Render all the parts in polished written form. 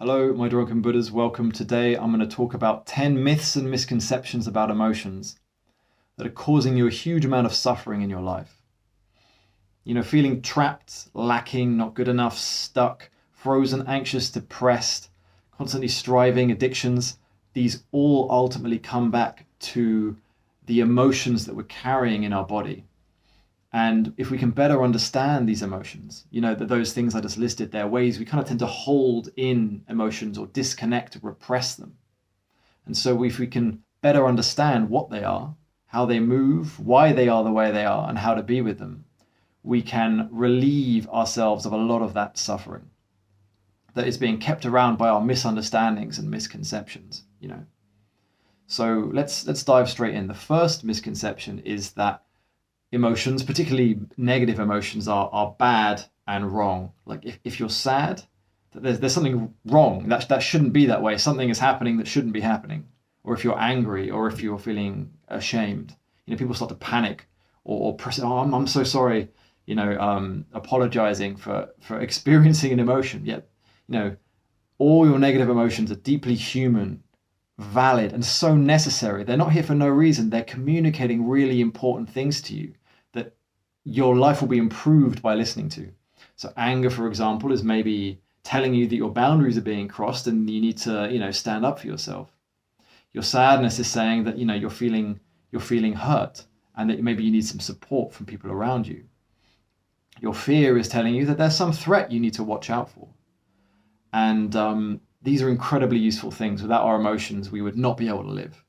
Hello, my drunken Buddhas. Welcome. Today I'm going to talk about 10 myths and misconceptions about emotions that are causing you a huge amount of suffering in your life. Feeling trapped, lacking, not good enough, stuck, frozen, anxious, depressed, constantly striving, addictions. These all ultimately come back to the emotions that we're carrying in our body. And if we can better understand these emotions, that those things I just listed, they're ways we kind of tend to hold in emotions or disconnect or repress them. And so if we can better understand what they are, how they move, why they are the way they are, and how to be with them, we can relieve ourselves of a lot of that suffering that is being kept around by our misunderstandings and misconceptions. So let's dive straight in. The first misconception is that emotions, particularly negative emotions, are bad and wrong. Like if you're sad, there's something wrong. That shouldn't be that way. Something is happening that shouldn't be happening. Or if you're angry, or if you're feeling ashamed, people start to panic or press. Oh, I'm so sorry. Apologizing for experiencing an emotion. Yet, all your negative emotions are deeply human, valid, and so necessary. They're not here for no reason. They're communicating really important things to you that your life will be improved by listening to. So anger, for example, is maybe telling you that your boundaries are being crossed and you need to, stand up for yourself. Your sadness is saying that, you're feeling hurt and that maybe you need some support from people around you. Your fear is telling you that there's some threat you need to watch out for. And these are incredibly useful things. Without our emotions, we would not be able to live.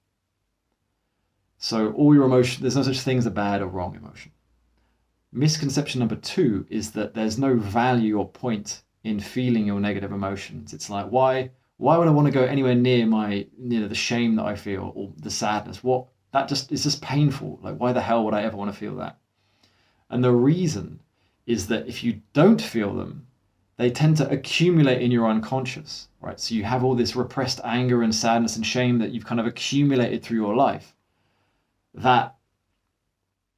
So all your emotion, there's no such thing as a bad or wrong emotion. Misconception number 2 is that there's no value or point in feeling your negative emotions. It's like, why would I want to go anywhere near the shame that I feel or the sadness? It's just painful. Like, why the hell would I ever want to feel that? And the reason is that if you don't feel them, they tend to accumulate in your unconscious, right? So you have all this repressed anger and sadness and shame that you've kind of accumulated through your life that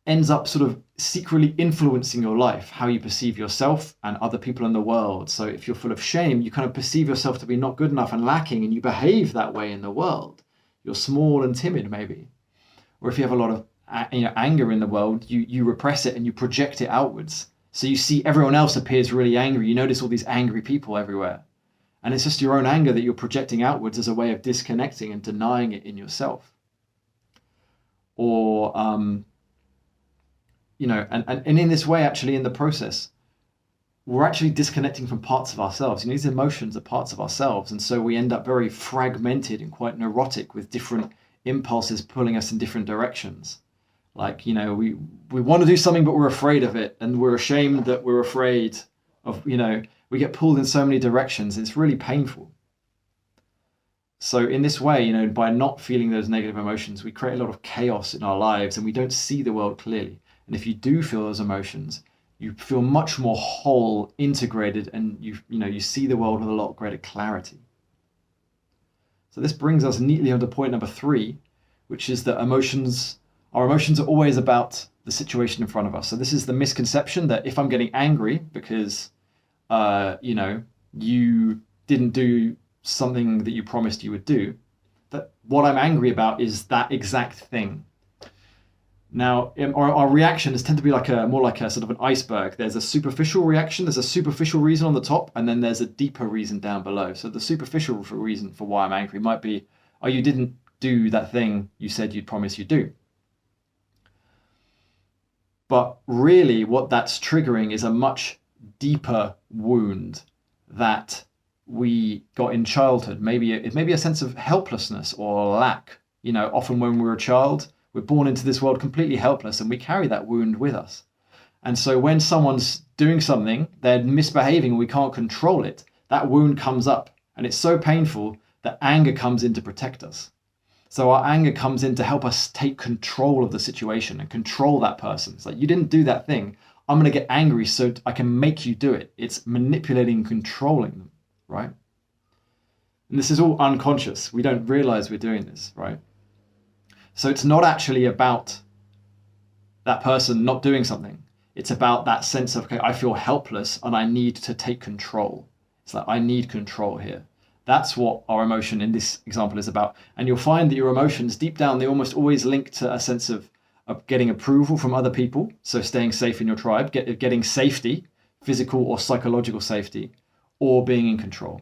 ends up sort of secretly influencing your life, how you perceive yourself and other people in the world. So if you're full of shame, you kind of perceive yourself to be not good enough and lacking, and you behave that way in the world. You're small and timid, maybe. Or if you have a lot of anger in the world, you repress it and you project it outwards. So you see everyone else appears really angry. You notice all these angry people everywhere. And it's just your own anger that you're projecting outwards as a way of disconnecting and denying it in yourself. Or, and in this way, actually, in the process, we're actually disconnecting from parts of ourselves. These emotions are parts of ourselves. And so we end up very fragmented and quite neurotic with different impulses pulling us in different directions. Like, we want to do something, but we're afraid of it. And we're ashamed that we're afraid of, we get pulled in so many directions. It's really painful. So in this way, by not feeling those negative emotions, we create a lot of chaos in our lives and we don't see the world clearly. And if you do feel those emotions, you feel much more whole, integrated, and you see the world with a lot greater clarity. So this brings us neatly onto point number 3, which is that our emotions are always about the situation in front of us. So this is the misconception that if I'm getting angry because, you didn't do something that you promised you would do, that what I'm angry about is that exact thing. Now, our reactions tend to be more like a sort of an iceberg. There's a superficial reaction, there's a superficial reason on the top, and then there's a deeper reason down below. So the superficial reason for why I'm angry might be, oh, you didn't do that thing you said you'd promise you'd do. But really what that's triggering is a much deeper wound that we got in childhood. Maybe a sense of helplessness or lack. Often when we're a child, we're born into this world completely helpless and we carry that wound with us. And so when someone's doing something, they're misbehaving, we can't control it, that wound comes up and it's so painful that anger comes in to protect us. So our anger comes in to help us take control of the situation and control that person. It's like, you didn't do that thing. I'm going to get angry so I can make you do it. It's manipulating and controlling them, right? And this is all unconscious. We don't realize we're doing this, right? So it's not actually about that person not doing something. It's about that sense of, okay, I feel helpless and I need to take control. It's like, I need control here. That's what our emotion in this example is about. And you'll find that your emotions, deep down, they almost always link to a sense of getting approval from other people. So staying safe in your tribe, getting safety, physical or psychological safety, or being in control.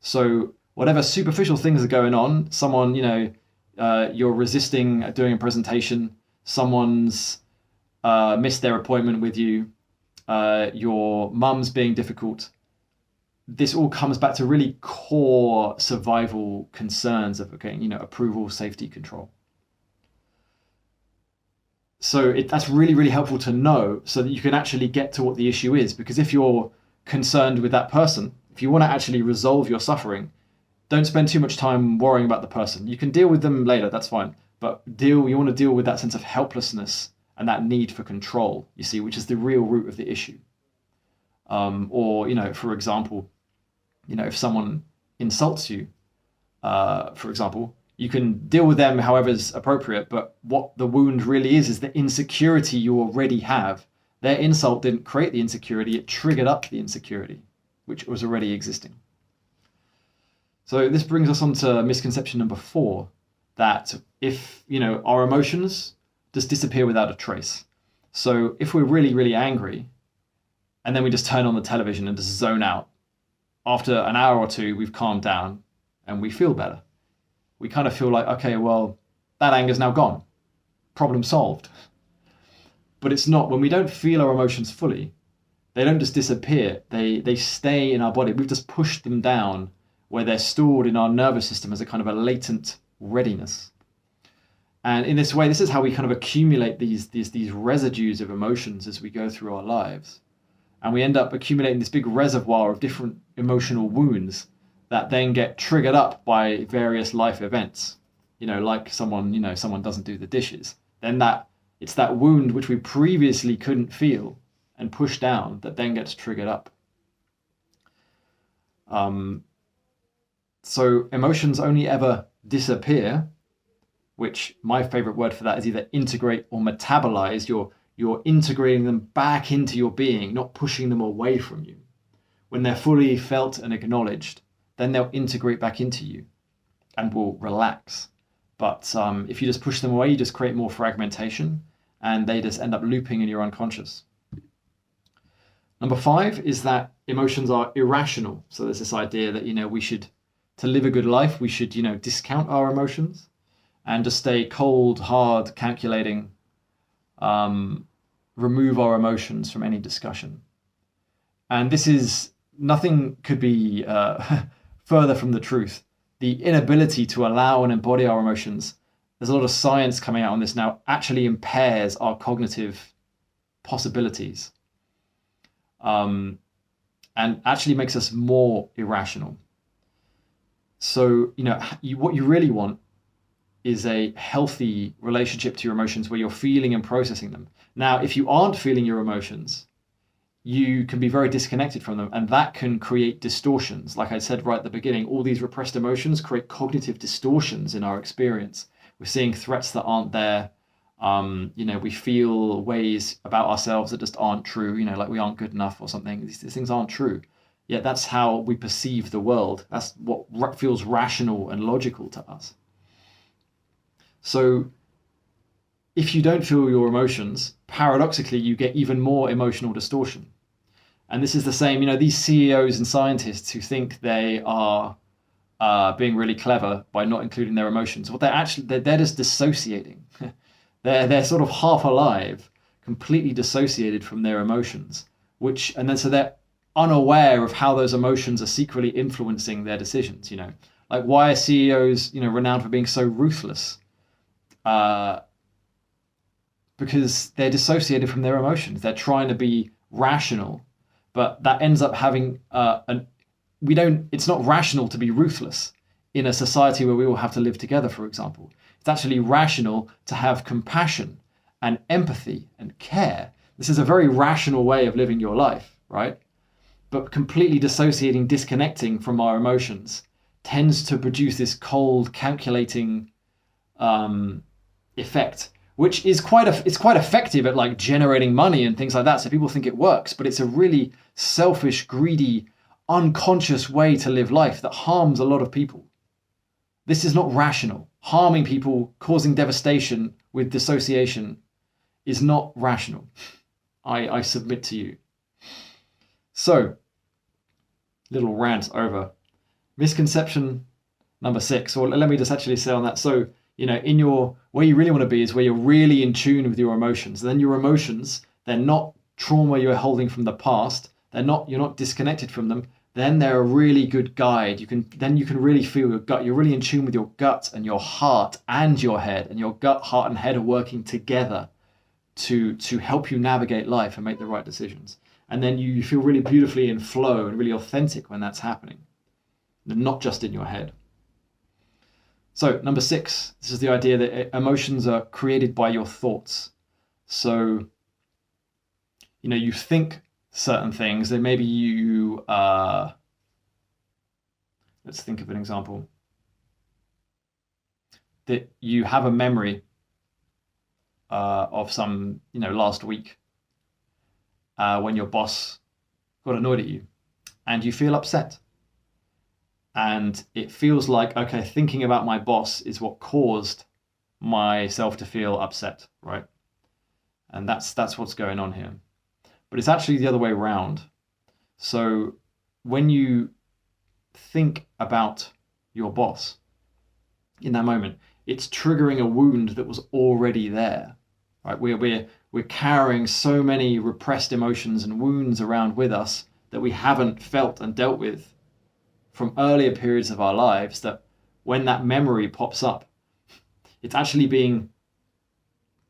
So whatever superficial things are going on, someone, you're resisting doing a presentation, someone's missed their appointment with you, your mum's being difficult. This all comes back to really core survival concerns of approval, safety, control. So that's really, really helpful to know so that you can actually get to what the issue is. Because if you're concerned with that person, if you want to actually resolve your suffering, don't spend too much time worrying about the person. You can deal with them later, that's fine. But you want to deal with that sense of helplessness and that need for control, you see, which is the real root of the issue. For example, if someone insults you, for example, you can deal with them however is appropriate, but what the wound really is the insecurity you already have. Their insult didn't create the insecurity, it triggered up the insecurity, which was already existing. So this brings us on to misconception number 4, that if, our emotions just disappear without a trace. So if we're really, really angry, and then we just turn on the television and just zone out, after an hour or two, we've calmed down and we feel better. We kind of feel like, okay, well, that anger's now gone. Problem solved. But it's not. When we don't feel our emotions fully, they don't just disappear. They stay in our body. We've just pushed them down where they're stored in our nervous system as a kind of a latent readiness. And in this way, this is how we kind of accumulate these residues of emotions as we go through our lives. And we end up accumulating this big reservoir of different emotional wounds that then get triggered up by various life events. Like someone doesn't do the dishes. Then it's that wound which we previously couldn't feel and push down that then gets triggered up. So emotions only ever disappear, which my favorite word for that is either integrate or metabolize. You're integrating them back into your being, not pushing them away from you. When they're fully felt and acknowledged, then they'll integrate back into you and will relax. But if you just push them away, you just create more fragmentation and they just end up looping in your unconscious. Number 5 is that emotions are irrational. So there's this idea that, to live a good life, we should, discount our emotions and just stay cold, hard, calculating, remove our emotions from any discussion. And this is, nothing could be further from the truth. The inability to allow and embody our emotions, there's a lot of science coming out on this now, actually impairs our cognitive possibilities. And actually makes us more irrational. So, what you really want is a healthy relationship to your emotions where you're feeling and processing them. Now, if you aren't feeling your emotions, you can be very disconnected from them, and that can create distortions. Like I said right at the beginning, all these repressed emotions create cognitive distortions in our experience. We're seeing threats that aren't there. We feel ways about ourselves that just aren't true, like we aren't good enough or something. These things aren't true. Yet that's how we perceive the world. That's what feels rational and logical to us. So if you don't feel your emotions, paradoxically, you get even more emotional distortion. And this is the same, these CEOs and scientists who think they are being really clever by not including their emotions. What they're just dissociating. They're sort of half alive, completely dissociated from their emotions, so they're unaware of how those emotions are secretly influencing their decisions. Like, why are CEOs, renowned for being so ruthless? Because they're dissociated from their emotions. They're trying to be rational, but that ends up having it's not rational to be ruthless in a society where we all have to live together, for example. It's actually rational to have compassion and empathy and care. This is a very rational way of living your life, right? But completely dissociating, disconnecting from our emotions tends to produce this cold, calculating effect, which is quite effective at like generating money and things like that. So people think it works, but it's a really selfish, greedy, unconscious way to live life that harms a lot of people. This is not rational. Harming people, causing devastation with dissociation is not rational. I submit to you. So, little rant over. Misconception number 6, or let me just actually say on that. So, in where you really want to be is where you're really in tune with your emotions. And then your emotions, they're not trauma you're holding from the past. You're not disconnected from them. Then they're a really good guide. You can really feel your gut. You're really in tune with your gut and your heart and your head, and your gut, heart, and head are working together to help you navigate life and make the right decisions. And then you feel really beautifully in flow and really authentic when that's happening, not just in your head. So number 6, this is the idea that emotions are created by your thoughts. So, you think certain things, then maybe you, let's think of an example, that you have a memory of some, last week when your boss got annoyed at you and you feel upset. And it feels like, okay, thinking about my boss is what caused myself to feel upset, right? And that's what's going on here. But it's actually the other way around. So when you think about your boss in that moment, it's triggering a wound that was already there, right? We're carrying so many repressed emotions and wounds around with us that we haven't felt and dealt with from earlier periods of our lives, that when that memory pops up, it's actually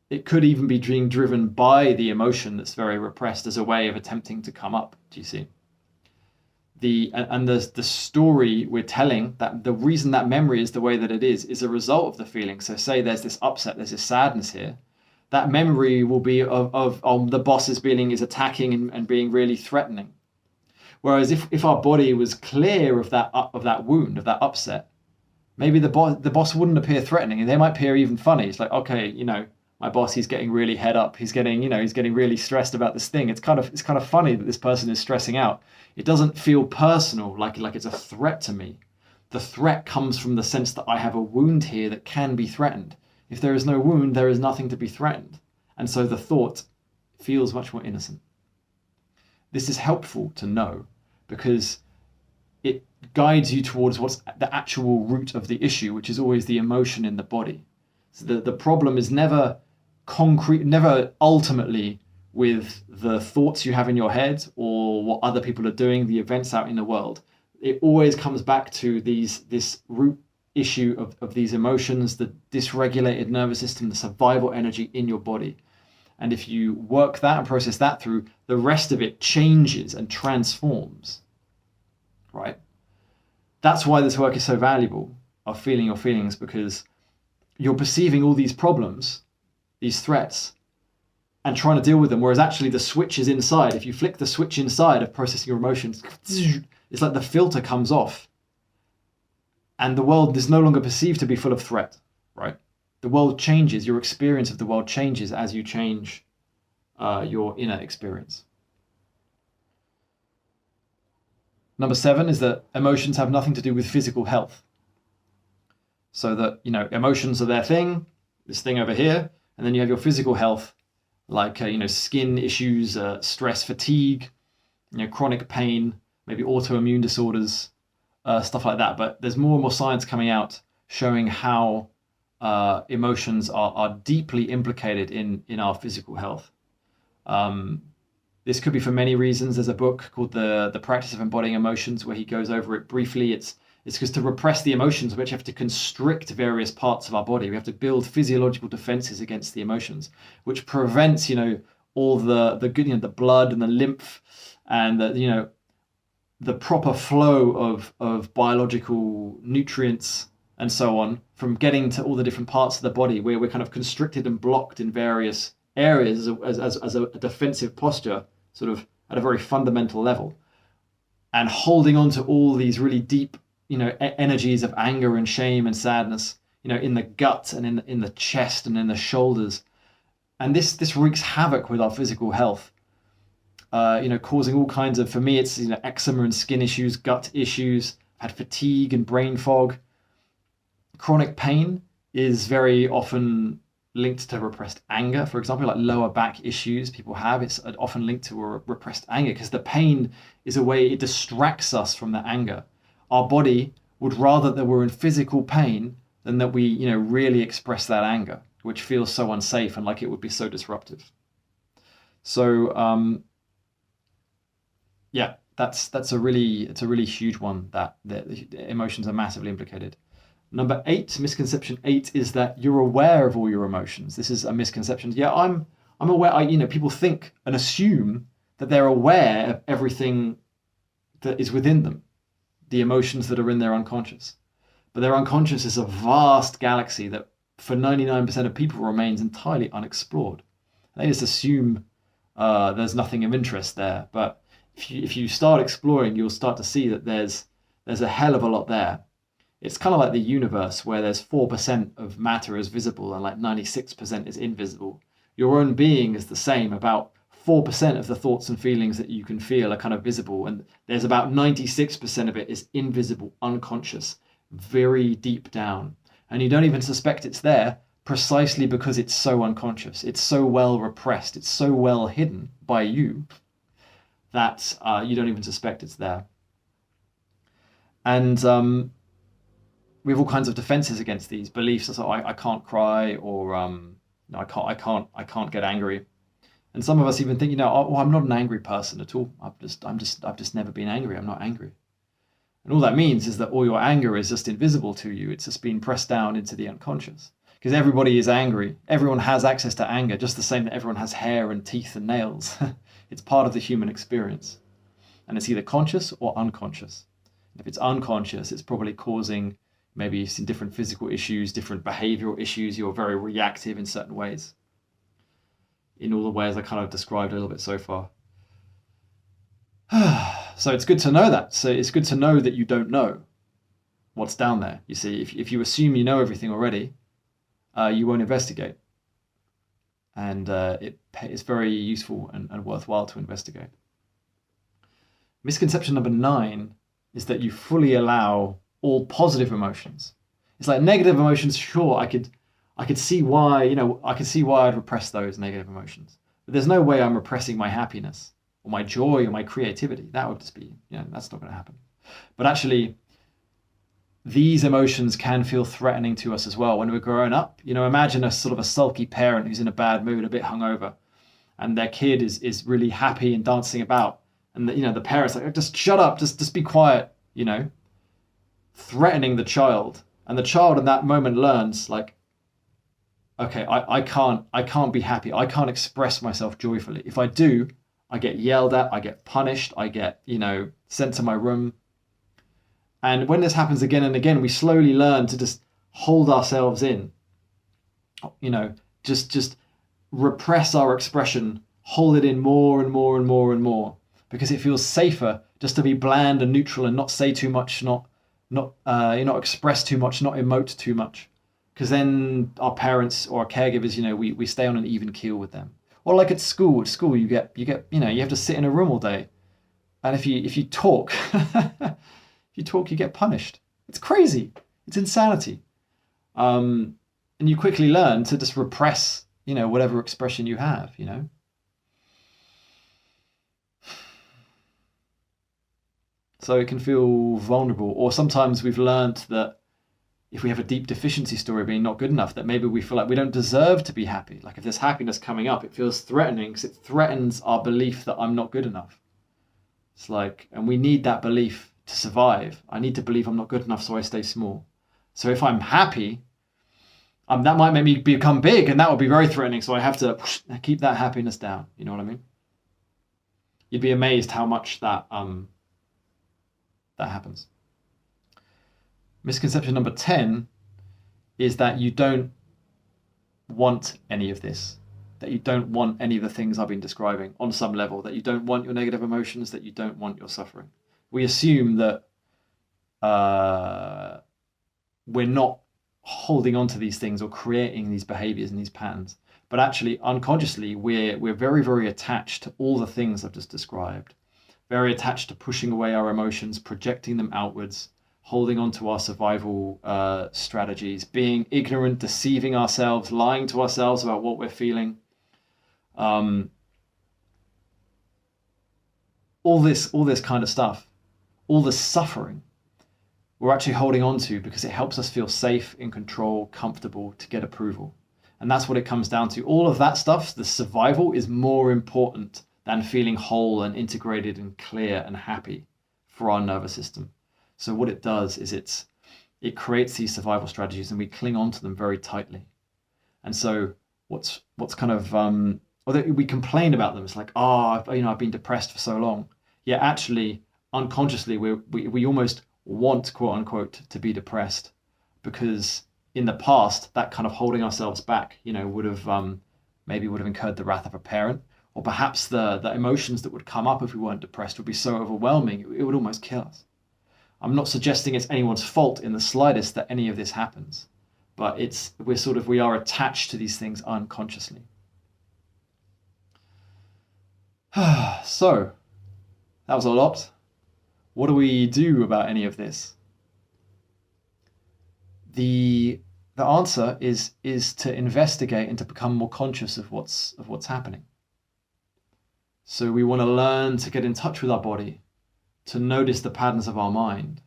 it could even be being driven by the emotion that's very repressed as a way of attempting to come up. Do you see? The story we're telling, that the reason that memory is the way that it is a result of the feeling. So say there's this upset, there's this sadness here. That memory will be of the boss's feeling is attacking and being really threatening. Whereas if our body was clear of that wound, of that upset, maybe the boss wouldn't appear threatening, and they might appear even funny. It's like, okay, my boss, he's getting really head up. He's getting really stressed about this thing. It's kind of funny that this person is stressing out. It doesn't feel personal, like it's a threat to me. The threat comes from the sense that I have a wound here that can be threatened. If there is no wound, there is nothing to be threatened. And so the thought feels much more innocent. This is helpful to know because it guides you towards what's the actual root of the issue, which is always the emotion in the body. So the problem is never concrete, never ultimately with the thoughts you have in your head or what other people are doing, the events out in the world. It always comes back to this root issue of these emotions, the dysregulated nervous system, the survival energy in your body. And if you work that and process that through, the rest of it changes and transforms, right? That's why this work is so valuable, of feeling your feelings, because you're perceiving all these problems, these threats, and trying to deal with them, whereas actually the switch is inside. If you flick the switch inside of processing your emotions, it's like the filter comes off, and the world is no longer perceived to be full of threat, right? The world changes, your experience of the world changes as you change your inner experience. Number 7 is that emotions have nothing to do with physical health. So that, emotions are their thing, this thing over here, and then you have your physical health, like, skin issues, stress, fatigue, chronic pain, maybe autoimmune disorders, stuff like that. But there's more and more science coming out showing how emotions are deeply implicated in our physical health. This could be for many reasons. There's a book called The Practice of Embodying Emotions where he goes over it briefly. It's because to repress the emotions, we actually have to constrict various parts of our body. We have to build physiological defenses against the emotions, which prevents, all the good, the blood and the lymph and the proper flow of biological nutrients and so on from getting to all the different parts of the body where we're kind of constricted and blocked in various areas as a defensive posture, sort of at a very fundamental level, and holding on to all these really deep, energies of anger and shame and sadness, in the gut and in the chest and in the shoulders. And this wreaks havoc with our physical health. causing all kinds of, for me, it's, eczema and skin issues, gut issues, I've had fatigue and brain fog. Chronic pain is very often linked to repressed anger, for example, like lower back issues people have. It's often linked to a repressed anger because the pain is a way it distracts us from the anger. Our body would rather that we're in physical pain than that we, really express that anger, which feels so unsafe and like it would be so disruptive. So, yeah, it's a really huge one that the emotions are massively implicated. Number 8, misconception 8, is that you're aware of all your emotions. This is a misconception. Yeah, I'm aware. People think and assume that they're aware of everything that is within them, the emotions that are in their unconscious. But their unconscious is a vast galaxy that for 99% of people remains entirely unexplored. They just assume there's nothing of interest there. But if you start exploring, you'll start to see that there's a hell of a lot there. It's kind of like the universe where there's 4% of matter is visible and like 96% is invisible. Your own being is the same. About 4% of the thoughts and feelings that you can feel are kind of visible, and there's about 96% of it is invisible, unconscious, very deep down. And you don't even suspect it's there precisely because it's so unconscious. It's so well repressed. It's so well hidden by you that you don't even suspect it's there. And we have all kinds of defenses against these beliefs. So I can't cry, or I can't get angry. And some of us even think, I'm not an angry person at all. I've just never been angry. I'm not angry. And all that means is that all your anger is just invisible to you. It's just been pressed down into the unconscious. Because everybody is angry. Everyone has access to anger, just the same that everyone has hair and teeth and nails. It's part of the human experience. And it's either conscious or unconscious. If it's unconscious, it's probably causing maybe some different physical issues, different behavioral issues. You're very reactive in certain ways. In all the ways I kind of described a little bit so far. So it's good to know that. So it's good to know that you don't know what's down there. You see, if you assume you know everything already, you won't investigate. And it's very useful and worthwhile to investigate. Misconception number 9 is that you fully allow all positive emotions. It's like negative emotions, sure, I could see why, I could see why I'd repress those negative emotions. But there's no way I'm repressing my happiness or my joy or my creativity. That would just be, that's not going to happen. But actually, these emotions can feel threatening to us as well when we're growing up. Imagine a sort of a sulky parent who's in a bad mood, a bit hungover, and their kid is really happy and dancing about. And the parent's like, just shut up, just be quiet, threatening the child. And the child in that moment learns, like, okay, I can't be happy. I can't express myself joyfully. If I do, I get yelled at, I get punished, I get, sent to my room. And when this happens again and again, we slowly learn to just hold ourselves in, just repress our expression, hold it in more and more and more and more, because it feels safer just to be bland and neutral and not say too much, not express too much, not emote too much. Because then our parents or our caregivers, we stay on an even keel with them. Or like at school you you have to sit in a room all day, and if you talk, you get punished. It's crazy. It's insanity. And you quickly learn to just repress, whatever expression you have. So it can feel vulnerable. Or sometimes we've learned that if we have a deep deficiency story being not good enough, that maybe we feel like we don't deserve to be happy. Like if there's happiness coming up, it feels threatening because it threatens our belief that I'm not good enough. It's like, and we need that belief to survive. I need to believe I'm not good enough so I stay small. So if I'm happy, that might make me become big, and that would be very threatening. So I have to keep that happiness down. You know what I mean? You'd be amazed how much that happens. Misconception number 10 is that you don't want any of this, that you don't want any of the things I've been describing on some level, that you don't want your negative emotions, that you don't want your suffering. We assume that we're not holding on to these things or creating these behaviors and these patterns. But actually, unconsciously, we're very, very attached to all the things I've just described. Very attached to pushing away our emotions, projecting them outwards, holding on to our survival strategies, being ignorant, deceiving ourselves, lying to ourselves about what we're feeling. All this kind of stuff, all the suffering, we're actually holding on to because it helps us feel safe, in control, comfortable, to get approval. And that's what it comes down to. All of that stuff, the survival, is more important than feeling whole and integrated and clear and happy for our nervous system. So what it does is it creates these survival strategies, and we cling on to them very tightly. And so what's kind of or we complain about them. It's like, I've been depressed for so long. Yeah, actually, unconsciously, we almost want, quote unquote, to be depressed, because in the past, that kind of holding ourselves back, would have incurred the wrath of a parent, or perhaps the emotions that would come up if we weren't depressed would be so overwhelming, it would almost kill us. I'm not suggesting it's anyone's fault in the slightest that any of this happens, but we are attached to these things unconsciously. So, that was a lot. What do we do about any of this? The answer is to investigate and to become more conscious of what's happening. So we want to learn to get in touch with our body, to notice the patterns of our mind,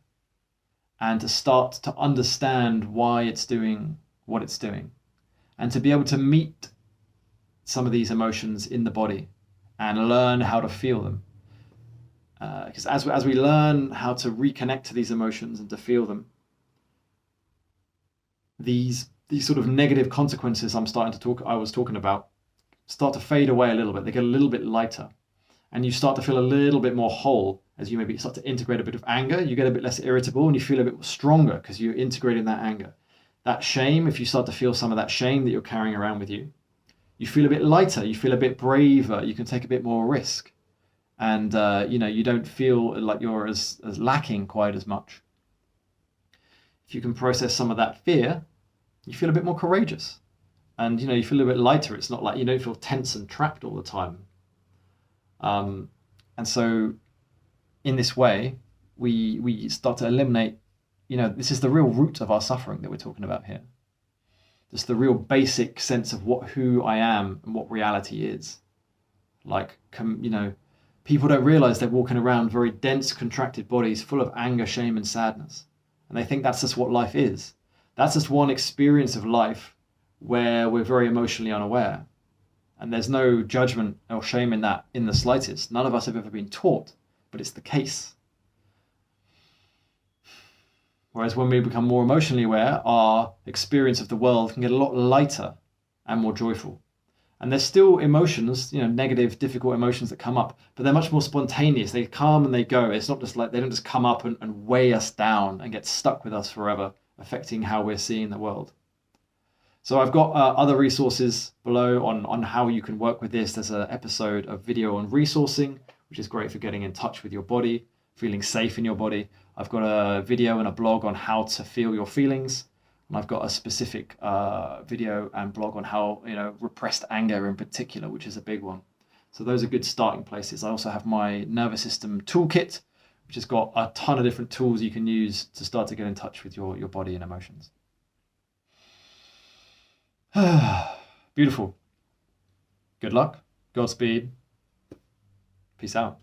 and to start to understand why it's doing what it's doing, and to be able to meet some of these emotions in the body and learn how to feel them. Because as we learn how to reconnect to these emotions and to feel them, these sort of negative consequences I was talking about start to fade away a little bit. They get a little bit lighter, and you start to feel a little bit more whole as you maybe start to integrate a bit of anger. You get a bit less irritable, and you feel a bit stronger because you're integrating that anger. That shame, if you start to feel some of that shame that you're carrying around with you, you feel a bit lighter, you feel a bit braver, you can take a bit more risk. And you don't feel like you're as lacking quite as much. If you can process some of that fear, you feel a bit more courageous, and you feel a bit lighter. It's not like you don't feel tense and trapped all the time. And so in this way, we start to eliminate, this is the real root of our suffering that we're talking about here. Just the real basic sense of who I am and what reality is. Like, people don't realize they're walking around very dense, contracted bodies full of anger, shame, and sadness. And they think that's just what life is. That's just one experience of life where we're very emotionally unaware. And there's no judgment or shame in that in the slightest. None of us have ever been taught, but it's the case. Whereas when we become more emotionally aware, our experience of the world can get a lot lighter and more joyful. And there's still emotions, negative, difficult emotions that come up, but they're much more spontaneous. They come and they go. It's not just like they don't just come up and weigh us down and get stuck with us forever, affecting how we're seeing the world. So I've got other resources below on how you can work with this. There's an episode of video on resourcing, which is great for getting in touch with your body, feeling safe in your body. I've got a video and a blog on how to feel your feelings. And I've got a specific video and blog on how, repressed anger in particular, which is a big one. So those are good starting places. I also have my nervous system toolkit, which has got a ton of different tools you can use to start to get in touch with your body and emotions. Beautiful. Good luck. Godspeed. Peace out.